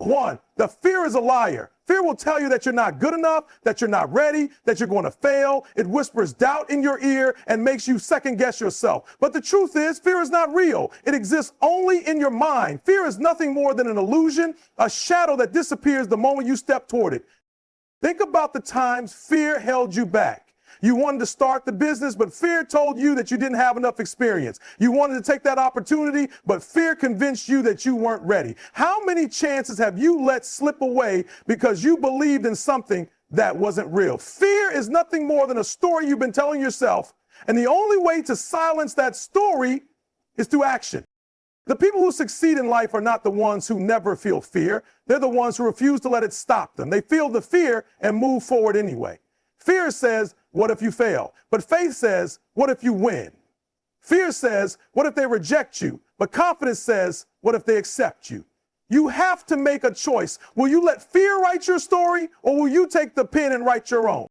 One, the fear is a liar. Fear will tell you that you're not good enough, that you're not ready, that you're going to fail. It whispers doubt in your ear and makes you second guess yourself. But the truth is, fear is not real. It exists only in your mind. Fear is nothing more than an illusion, a shadow that disappears the moment you step toward it. Think about the times fear held you back. You wanted to start the business, but fear told you that you didn't have enough experience. You wanted to take that opportunity, but fear convinced you that you weren't ready. How many chances have you let slip away because you believed in something that wasn't real? Fear is nothing more than a story you've been telling yourself, and the only way to silence that story is through action. The people who succeed in life are not the ones who never feel fear. They're the ones who refuse to let it stop them. They feel the fear and move forward anyway. Fear says, what if you fail? But faith says, what if you win? Fear says, what if they reject you? But confidence says, what if they accept you? You have to make a choice. Will you let fear write your story, or will you take the pen and write your own?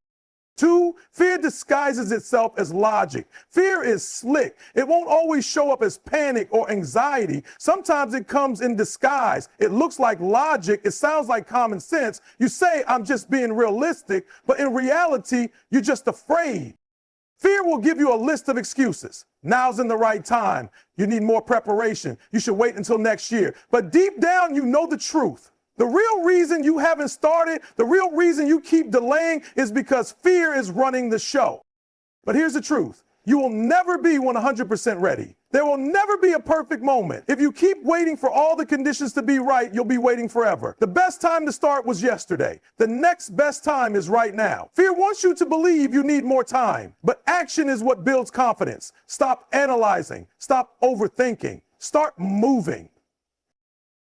2, fear disguises itself as logic. Fear is slick. It won't always show up as panic or anxiety. Sometimes it comes in disguise. It looks like logic. It sounds like common sense. You say, I'm just being realistic, but in reality, you're just afraid. Fear will give you a list of excuses. Now's in the right time. You need more preparation. You should wait until next year. But deep down, you know the truth. The real reason you haven't started, the real reason you keep delaying is because fear is running the show. But here's the truth. You will never be 100% ready. There will never be a perfect moment. If you keep waiting for all the conditions to be right, you'll be waiting forever. The best time to start was yesterday. The next best time is right now. Fear wants you to believe you need more time, but action is what builds confidence. Stop analyzing. Stop overthinking. Start moving.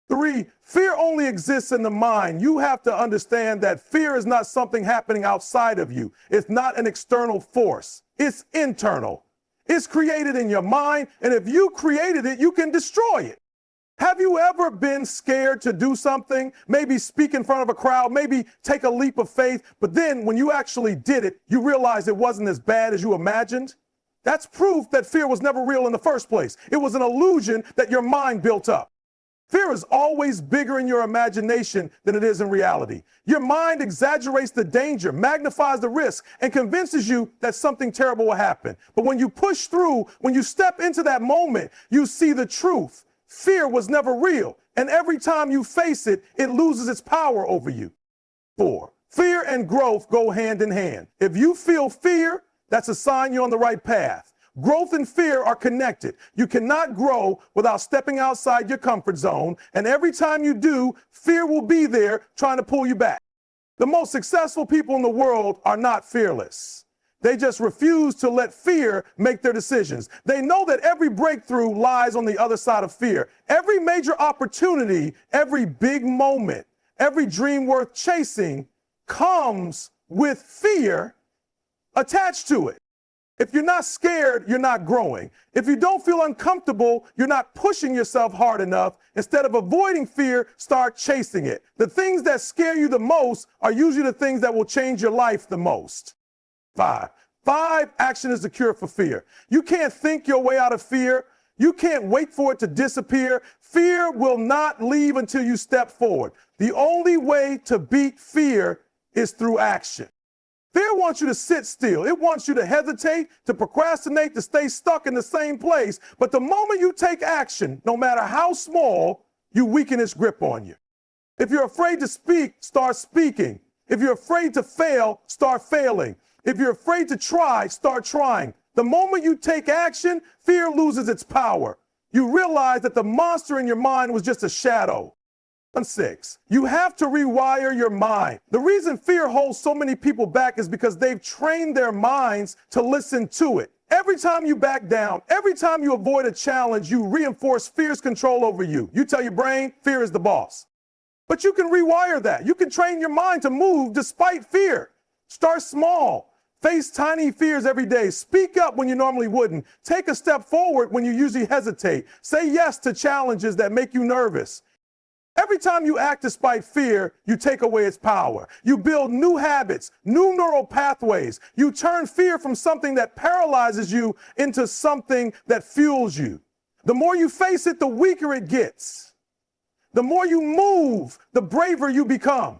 3, fear only exists in the mind. You have to understand that fear is not something happening outside of you. It's not an external force. It's internal. It's created in your mind, and if you created it, you can destroy it. Have you ever been scared to do something? Maybe speak in front of a crowd, maybe take a leap of faith, but then when you actually did it, you realized it wasn't as bad as you imagined? That's proof that fear was never real in the first place. It was an illusion that your mind built up. Fear is always bigger in your imagination than it is in reality. Your mind exaggerates the danger, magnifies the risk, and convinces you that something terrible will happen. But when you push through, when you step into that moment, you see the truth. Fear was never real, and every time you face it, it loses its power over you. 4, fear and growth go hand in hand. If you feel fear, that's a sign you're on the right path. Growth and fear are connected. You cannot grow without stepping outside your comfort zone, and every time you do, fear will be there trying to pull you back. The most successful people in the world are not fearless. They just refuse to let fear make their decisions. They know that every breakthrough lies on the other side of fear. Every major opportunity, every big moment, every dream worth chasing comes with fear attached to it. If you're not scared, you're not growing. If you don't feel uncomfortable, you're not pushing yourself hard enough. Instead of avoiding fear, start chasing it. The things that scare you the most are usually the things that will change your life the most. 5, action is the cure for fear. You can't think your way out of fear. You can't wait for it to disappear. Fear will not leave until you step forward. The only way to beat fear is through action. Fear wants you to sit still. It wants you to hesitate, to procrastinate, to stay stuck in the same place. But the moment you take action, no matter how small, you weaken its grip on you. If you're afraid to speak, start speaking. If you're afraid to fail, start failing. If you're afraid to try, start trying. The moment you take action, fear loses its power. You realize that the monster in your mind was just a shadow. 6, you have to rewire your mind. The reason fear holds so many people back is because they've trained their minds to listen to it. Every time you back down, every time you avoid a challenge, you reinforce fear's control over you. You tell your brain, fear is the boss. But you can rewire that. You can train your mind to move despite fear. Start small. Face tiny fears every day. Speak up when you normally wouldn't. Take a step forward when you usually hesitate. Say yes to challenges that make you nervous. Every time you act despite fear, you take away its power. You build new habits, new neural pathways. You turn fear from something that paralyzes you into something that fuels you. The more you face it, the weaker it gets. The more you move, the braver you become.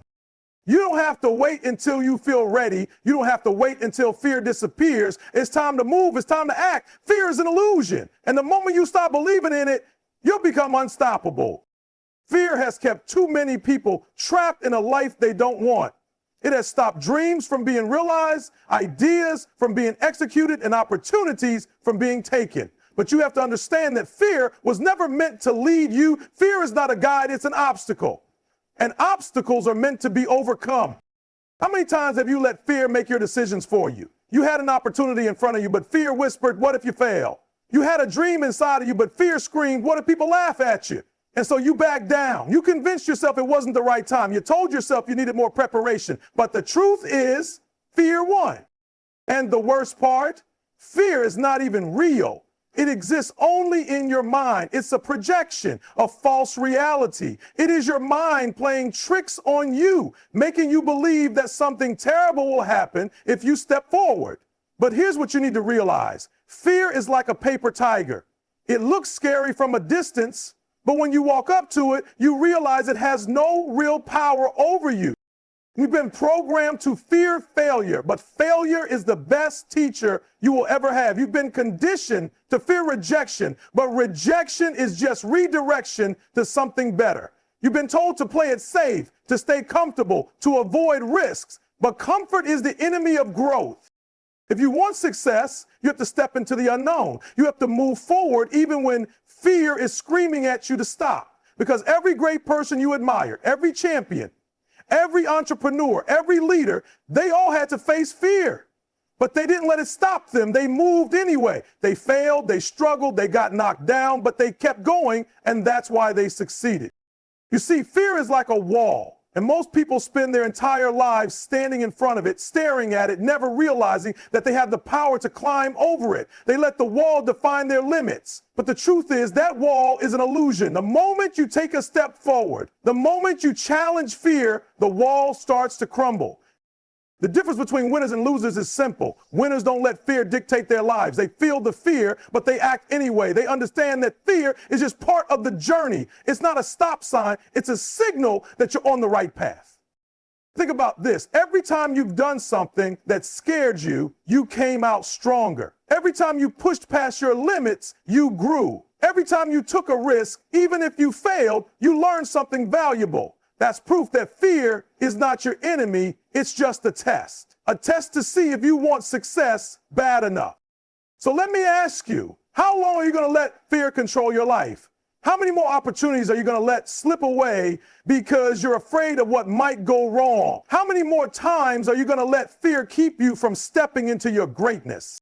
You don't have to wait until you feel ready. You don't have to wait until fear disappears. It's time to move. It's time to act. Fear is an illusion. And the moment you stop believing in it, you'll become unstoppable. Fear has kept too many people trapped in a life they don't want. It has stopped dreams from being realized, ideas from being executed, and opportunities from being taken. But you have to understand that fear was never meant to lead you. Fear is not a guide, it's an obstacle. And obstacles are meant to be overcome. How many times have you let fear make your decisions for you? You had an opportunity in front of you, but fear whispered, what if you fail? You had a dream inside of you, but fear screamed, what if people laugh at you? And so you backed down. You convinced yourself it wasn't the right time. You told yourself you needed more preparation. But the truth is, fear won. And the worst part, fear is not even real. It exists only in your mind. It's a projection, a false reality. It is your mind playing tricks on you, making you believe that something terrible will happen if you step forward. But here's what you need to realize. Fear is like a paper tiger. It looks scary from a distance, but when you walk up to it, you realize it has no real power over you. We've been programmed to fear failure, but failure is the best teacher you will ever have. You've been conditioned to fear rejection, but rejection is just redirection to something better. You've been told to play it safe, to stay comfortable, to avoid risks, but comfort is the enemy of growth. If you want success, you have to step into the unknown. You have to move forward even when fear is screaming at you to stop. Because every great person you admire, every champion, every entrepreneur, every leader, they all had to face fear. But they didn't let it stop them. They moved anyway. They failed, they struggled, they got knocked down, but they kept going, and that's why they succeeded. You see, fear is like a wall, and most people spend their entire lives standing in front of it, staring at it, never realizing that they have the power to climb over it. They let the wall define their limits. But the truth is that wall is an illusion. The moment you take a step forward, the moment you challenge fear, the wall starts to crumble. The difference between winners and losers is simple. Winners don't let fear dictate their lives. They feel the fear, but they act anyway. They understand that fear is just part of the journey. It's not a stop sign. It's a signal that you're on the right path. Think about this. Every time you've done something that scared you, you came out stronger. Every time you pushed past your limits, you grew. Every time you took a risk, even if you failed, you learned something valuable. That's proof that fear is not your enemy. It's just a test to see if you want success bad enough. So let me ask you, how long are you going to let fear control your life? How many more opportunities are you going to let slip away because you're afraid of what might go wrong? How many more times are you going to let fear keep you from stepping into your greatness?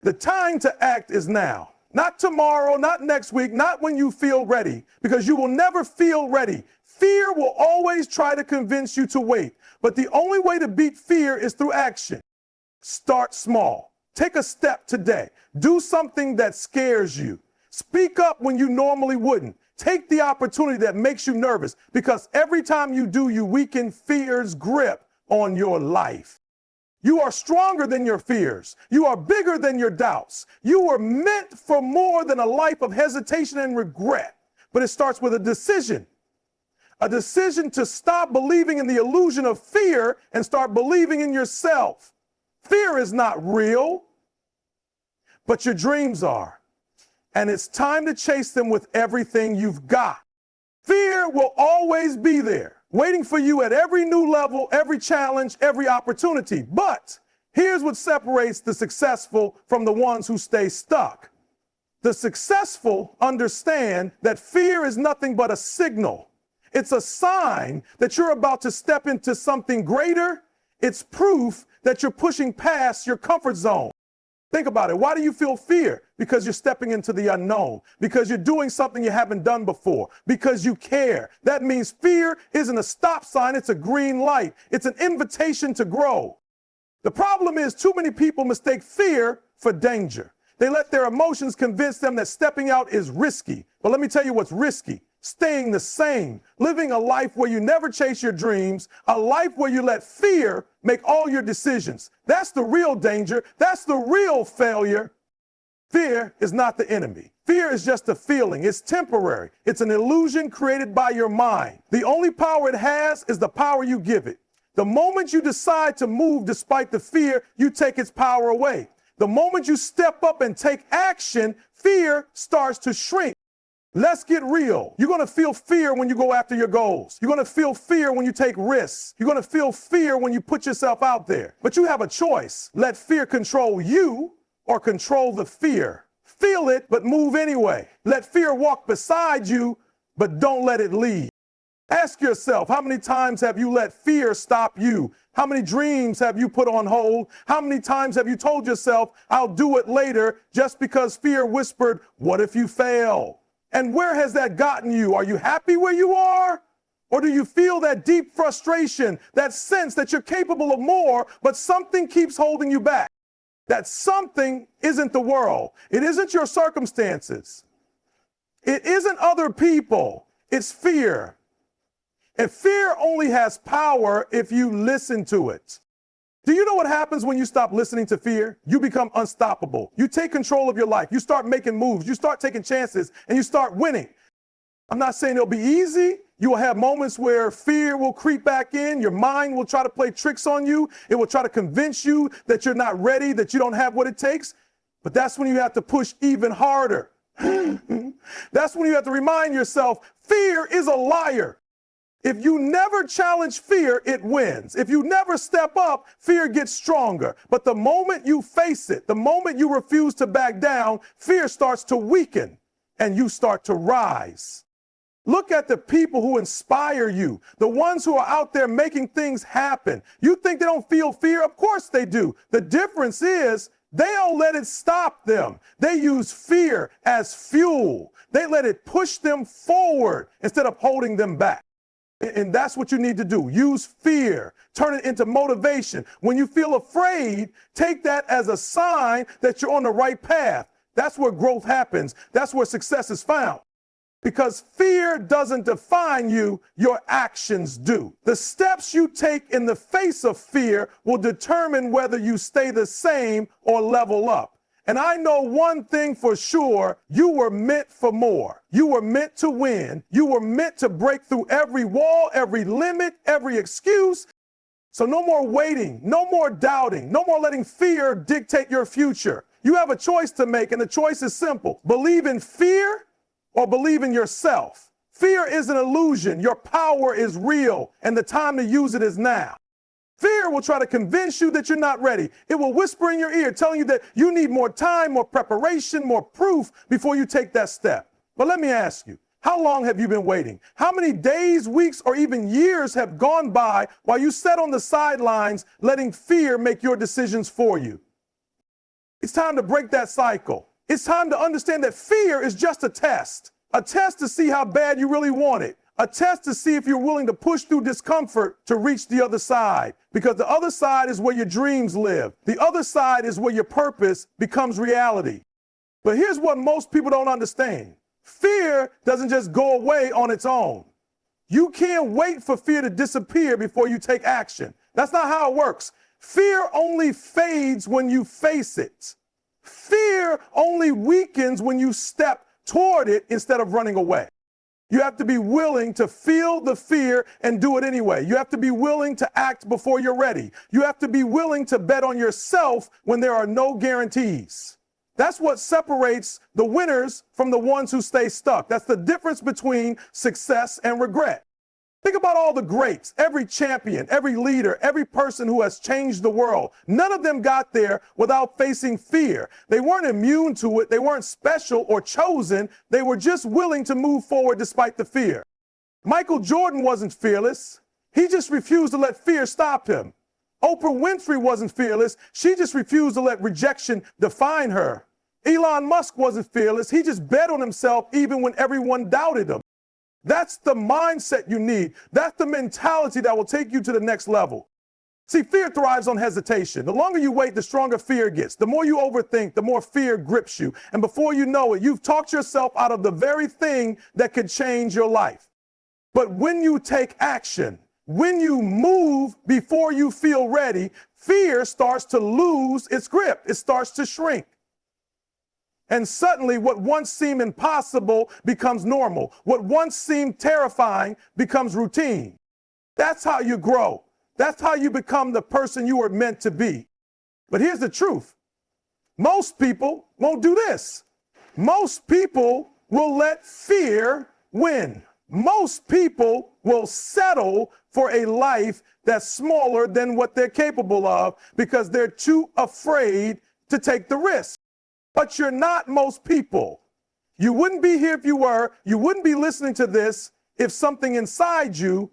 The time to act is now. Not tomorrow, not next week, not when you feel ready, because you will never feel ready. Fear will always try to convince you to wait, but the only way to beat fear is through action. Start small. Take a step today. Do something that scares you. Speak up when you normally wouldn't. Take the opportunity that makes you nervous, because every time you do, you weaken fear's grip on your life. You are stronger than your fears. You are bigger than your doubts. You were meant for more than a life of hesitation and regret. But it starts with a decision. A decision to stop believing in the illusion of fear and start believing in yourself. Fear is not real, but your dreams are. And it's time to chase them with everything you've got. Fear will always be there, waiting for you at every new level, every challenge, every opportunity. But here's what separates the successful from the ones who stay stuck. The successful understand that fear is nothing but a signal. It's a sign that you're about to step into something greater. It's proof that you're pushing past your comfort zone. Think about it. Why do you feel fear? Because you're stepping into the unknown, because you're doing something you haven't done before, because you care. That means fear isn't a stop sign. It's a green light. It's an invitation to grow. The problem is too many people mistake fear for danger. They let their emotions convince them that stepping out is risky. But let me tell you what's risky. Staying the same, living a life where you never chase your dreams, a life where you let fear make all your decisions. That's the real danger. That's the real failure. Fear is not the enemy. Fear is just a feeling. It's temporary. It's an illusion created by your mind. The only power it has is the power you give it. The moment you decide to move despite the fear, you take its power away. The moment you step up and take action, fear starts to shrink. Let's get real. You're going to feel fear when you go after your goals. You're going to feel fear when you take risks. You're going to feel fear when you put yourself out there. But you have a choice. Let fear control you or control the fear. Feel it, but move anyway. Let fear walk beside you, but don't let it lead. Ask yourself, how many times have you let fear stop you? How many dreams have you put on hold? How many times have you told yourself, I'll do it later, just because fear whispered, what if you fail? And where has that gotten you? Are you happy where you are? Or do you feel that deep frustration, that sense that you're capable of more, but something keeps holding you back? That something isn't the world. It isn't your circumstances. It isn't other people. It's fear. And fear only has power if you listen to it. Do you know what happens when you stop listening to fear? You become unstoppable. You take control of your life. You start making moves. You start taking chances, and you start winning. I'm not saying it'll be easy. You will have moments where fear will creep back in. Your mind will try to play tricks on you. It will try to convince you that you're not ready, that you don't have what it takes. But that's when you have to push even harder. That's when you have to remind yourself, fear is a liar. If you never challenge fear, it wins. If you never step up, fear gets stronger. But the moment you face it, the moment you refuse to back down, fear starts to weaken and you start to rise. Look at the people who inspire you, the ones who are out there making things happen. You think they don't feel fear? Of course they do. The difference is they don't let it stop them. They use fear as fuel. They let it push them forward instead of holding them back. And that's what you need to do. Use fear. Turn it into motivation. When you feel afraid, take that as a sign that you're on the right path. That's where growth happens. That's where success is found. Because fear doesn't define you, your actions do. The steps you take in the face of fear will determine whether you stay the same or level up. And I know one thing for sure, you were meant for more. You were meant to win. You were meant to break through every wall, every limit, every excuse. So no more waiting, no more doubting, no more letting fear dictate your future. You have a choice to make, and the choice is simple. Believe in fear or believe in yourself. Fear is an illusion. Your power is real, and the time to use it is now. Fear will try to convince you that you're not ready. It will whisper in your ear, telling you that you need more time, more preparation, more proof before you take that step. But let me ask you, how long have you been waiting? How many days, weeks, or even years have gone by while you sat on the sidelines letting fear make your decisions for you? It's time to break that cycle. It's time to understand that fear is just a test to see how bad you really want it. A test to see if you're willing to push through discomfort to reach the other side. Because the other side is where your dreams live. The other side is where your purpose becomes reality. But here's what most people don't understand. Fear doesn't just go away on its own. You can't wait for fear to disappear before you take action. That's not how it works. Fear only fades when you face it. Fear only weakens when you step toward it instead of running away. You have to be willing to feel the fear and do it anyway. You have to be willing to act before you're ready. You have to be willing to bet on yourself when there are no guarantees. That's what separates the winners from the ones who stay stuck. That's the difference between success and regret. Think about all the greats, every champion, every leader, every person who has changed the world. None of them got there without facing fear. They weren't immune to it. They weren't special or chosen. They were just willing to move forward despite the fear. Michael Jordan wasn't fearless. He just refused to let fear stop him. Oprah Winfrey wasn't fearless. She just refused to let rejection define her. Elon Musk wasn't fearless. He just bet on himself even when everyone doubted him. That's the mindset you need. That's the mentality that will take you to the next level. See, fear thrives on hesitation. The longer you wait, the stronger fear gets. The more you overthink, the more fear grips you. And before you know it, you've talked yourself out of the very thing that could change your life. But when you take action, when you move before you feel ready, fear starts to lose its grip. It starts to shrink. And suddenly what once seemed impossible becomes normal. What once seemed terrifying becomes routine. That's how you grow. That's how you become the person you were meant to be. But here's the truth. Most people won't do this. Most people will let fear win. Most people will settle for a life that's smaller than what they're capable of because they're too afraid to take the risk. But you're not most people. You wouldn't be here if you were. You wouldn't be listening to this if something inside you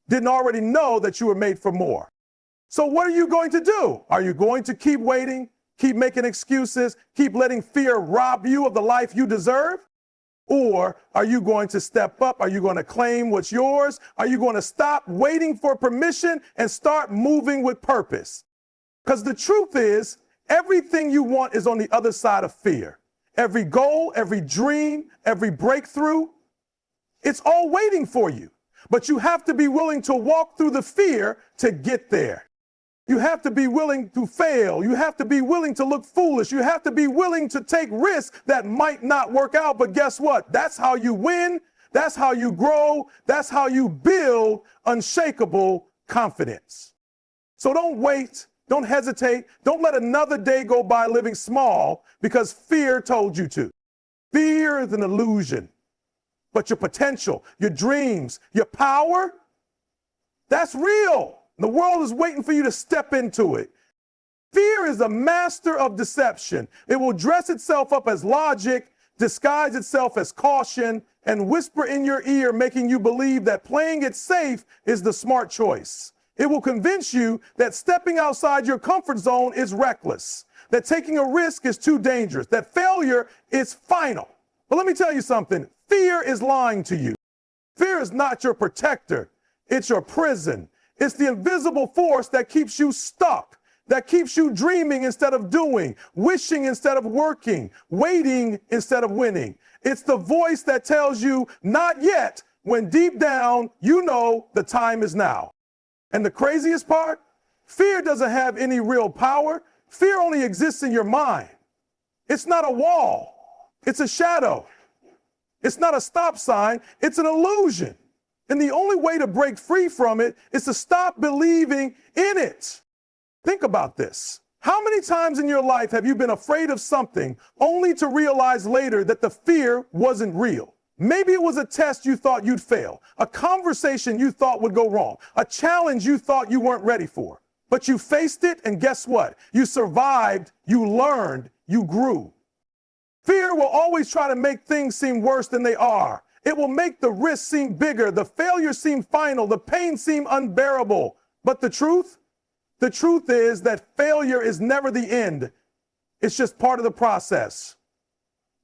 didn't already know that you were made for more. So what are you going to do? Are you going to keep waiting, keep making excuses, keep letting fear rob you of the life you deserve? Or are you going to step up? Are you going to claim what's yours? Are you going to stop waiting for permission and start moving with purpose? Because the truth is, everything you want is on the other side of fear. Every goal, every dream, every breakthrough, it's all waiting for you. But you have to be willing to walk through the fear to get there. You have to be willing to fail. You have to be willing to look foolish. You have to be willing to take risks that might not work out. But guess what? That's how you win. That's how you grow. That's how you build unshakable confidence. So don't wait. Don't hesitate. Don't let another day go by living small because fear told you to. Fear is an illusion. But your potential, your dreams, your power, that's real. The world is waiting for you to step into it. Fear is a master of deception. It will dress itself up as logic, disguise itself as caution, and whisper in your ear, making you believe that playing it safe is the smart choice. It will convince you that stepping outside your comfort zone is reckless, that taking a risk is too dangerous, that failure is final. But let me tell you something. Fear is lying to you. Fear is not your protector. It's your prison. It's the invisible force that keeps you stuck, that keeps you dreaming instead of doing, wishing instead of working, waiting instead of winning. It's the voice that tells you not yet when deep down you know the time is now. And the craziest part, fear doesn't have any real power. Fear only exists in your mind. It's not a wall. It's a shadow. It's not a stop sign. It's an illusion. And the only way to break free from it is to stop believing in it. Think about this. How many times in your life have you been afraid of something only to realize later that the fear wasn't real? Maybe it was a test you thought you'd fail, a conversation you thought would go wrong, a challenge you thought you weren't ready for. But you faced it, and guess what? You survived, you learned, you grew. Fear will always try to make things seem worse than they are. It will make the risk seem bigger, the failure seem final, the pain seem unbearable. But the truth is that failure is never the end. It's just part of the process.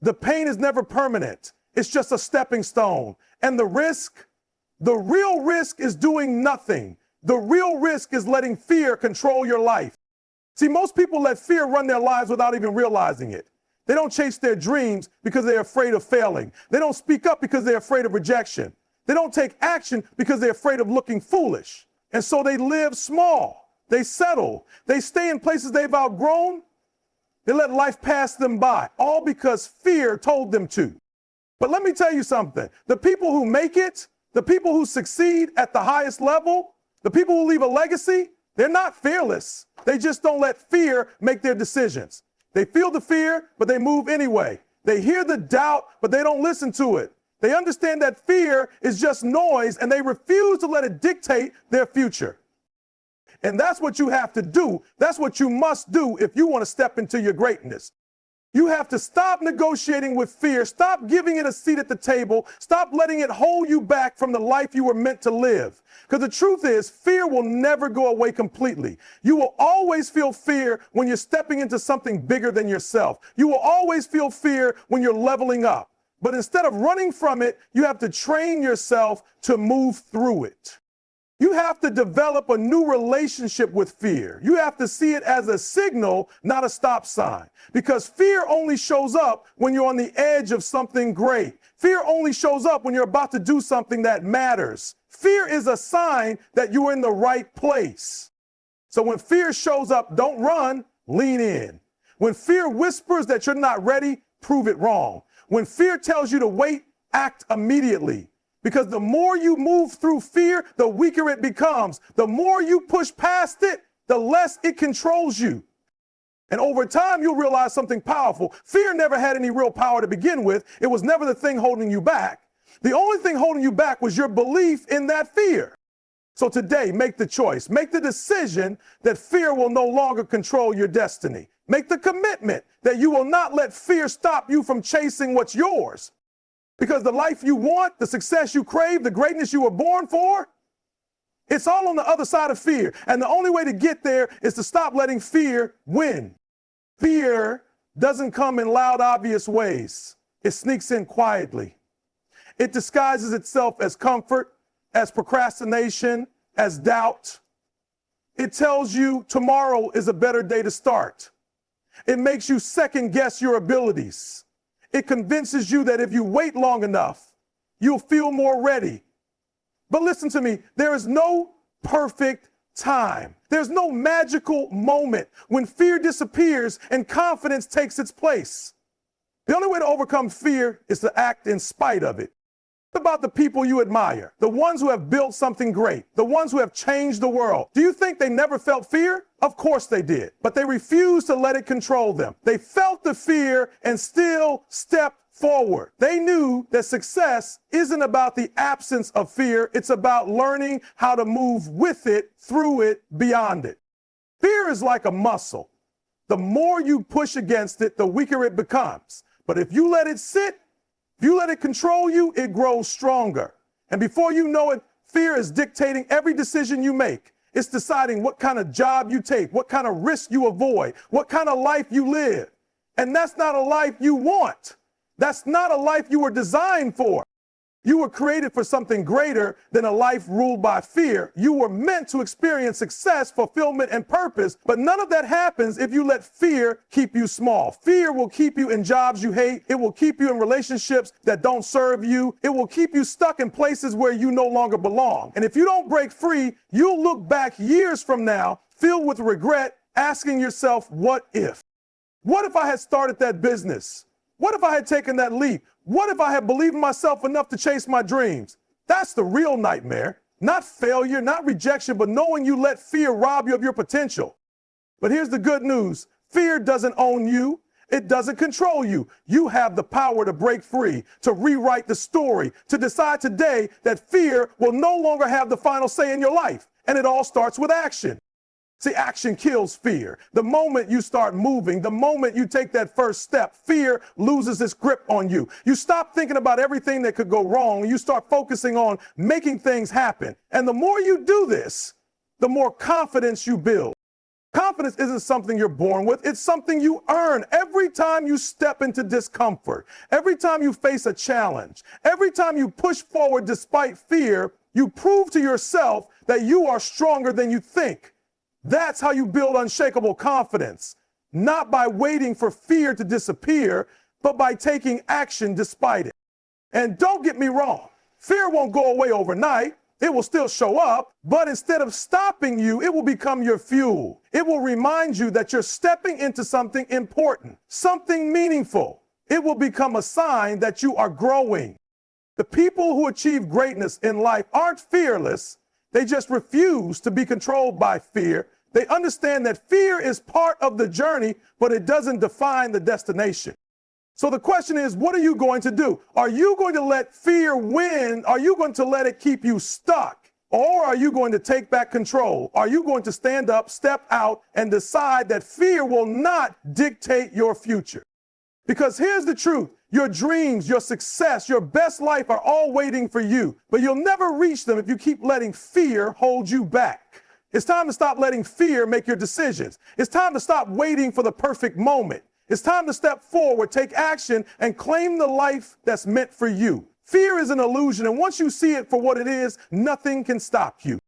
The pain is never permanent. It's just a stepping stone. And the real risk is doing nothing. The real risk is letting fear control your life. See, most people let fear run their lives without even realizing it. They don't chase their dreams because they're afraid of failing. They don't speak up because they're afraid of rejection. They don't take action because they're afraid of looking foolish. And so they live small. They settle. They stay in places they've outgrown. They let life pass them by, all because fear told them to. But let me tell you something. The people who make it, the people who succeed at the highest level, the people who leave a legacy, they're not fearless. They just don't let fear make their decisions. They feel the fear, but they move anyway. They hear the doubt, but they don't listen to it. They understand that fear is just noise, and they refuse to let it dictate their future. And that's what you have to do. That's what you must do if you want to step into your greatness. You have to stop negotiating with fear. Stop giving it a seat at the table. Stop letting it hold you back from the life you were meant to live. Because the truth is, fear will never go away completely. You will always feel fear when you're stepping into something bigger than yourself. You will always feel fear when you're leveling up. But instead of running from it, you have to train yourself to move through it. You have to develop a new relationship with fear. You have to see it as a signal, not a stop sign. Because fear only shows up when you're on the edge of something great. Fear only shows up when you're about to do something that matters. Fear is a sign that you're in the right place. So when fear shows up, don't run, lean in. When fear whispers that you're not ready, prove it wrong. When fear tells you to wait, act immediately. Because the more you move through fear, the weaker it becomes. The more you push past it, the less it controls you. And over time, you'll realize something powerful. Fear never had any real power to begin with. It was never the thing holding you back. The only thing holding you back was your belief in that fear. So today, make the choice. Make the decision that fear will no longer control your destiny. Make the commitment that you will not let fear stop you from chasing what's yours. Because the life you want, the success you crave, the greatness you were born for, it's all on the other side of fear. And the only way to get there is to stop letting fear win. Fear doesn't come in loud, obvious ways. It sneaks in quietly. It disguises itself as comfort, as procrastination, as doubt. It tells you tomorrow is a better day to start. It makes you second guess your abilities. It convinces you that if you wait long enough, you'll feel more ready. But listen to me, there is no perfect time. There's no magical moment when fear disappears and confidence takes its place. The only way to overcome fear is to act in spite of it. What about the people you admire, the ones who have built something great, the ones who have changed the world? Do you think they never felt fear? Of course they did, but they refused to let it control them. They felt the fear and still stepped forward. They knew that success isn't about the absence of fear. It's about learning how to move with it, through it, beyond it. Fear is like a muscle. The more you push against it, the weaker it becomes. But if you let it sit, if you let it control you, it grows stronger. And before you know it, fear is dictating every decision you make. It's deciding what kind of job you take, what kind of risk you avoid, what kind of life you live. And that's not a life you want. That's not a life you were designed for. You were created for something greater than a life ruled by fear. You were meant to experience success, fulfillment, and purpose, but none of that happens if you let fear keep you small. Fear will keep you in jobs you hate. It will keep you in relationships that don't serve you. It will keep you stuck in places where you no longer belong. And if you don't break free, you'll look back years from now, filled with regret, asking yourself, what if? What if I had started that business? What if I had taken that leap? What if I had believed in myself enough to chase my dreams? That's the real nightmare. Not failure, not rejection, but knowing you let fear rob you of your potential. But here's the good news. Fear doesn't own you. It doesn't control you. You have the power to break free, to rewrite the story, to decide today that fear will no longer have the final say in your life. And it all starts with action. See, action kills fear. The moment you start moving, the moment you take that first step, fear loses its grip on you. You stop thinking about everything that could go wrong. You start focusing on making things happen. And the more you do this, the more confidence you build. Confidence isn't something you're born with. It's something you earn every time you step into discomfort, every time you face a challenge, every time you push forward despite fear, you prove to yourself that you are stronger than you think. That's how you build unshakable confidence, not by waiting for fear to disappear, but by taking action despite it. And don't get me wrong, fear won't go away overnight. It will still show up, but instead of stopping you, it will become your fuel. It will remind you that you're stepping into something important, something meaningful. It will become a sign that you are growing. The people who achieve greatness in life aren't fearless. They just refuse to be controlled by fear. They understand that fear is part of the journey, but it doesn't define the destination. So the question is, what are you going to do? Are you going to let fear win? Are you going to let it keep you stuck? Or are you going to take back control? Are you going to stand up, step out, and decide that fear will not dictate your future? Because here's the truth. Your dreams, your success, your best life are all waiting for you, but you'll never reach them if you keep letting fear hold you back. It's time to stop letting fear make your decisions. It's time to stop waiting for the perfect moment. It's time to step forward, take action, and claim the life that's meant for you. Fear is an illusion, and once you see it for what it is, nothing can stop you.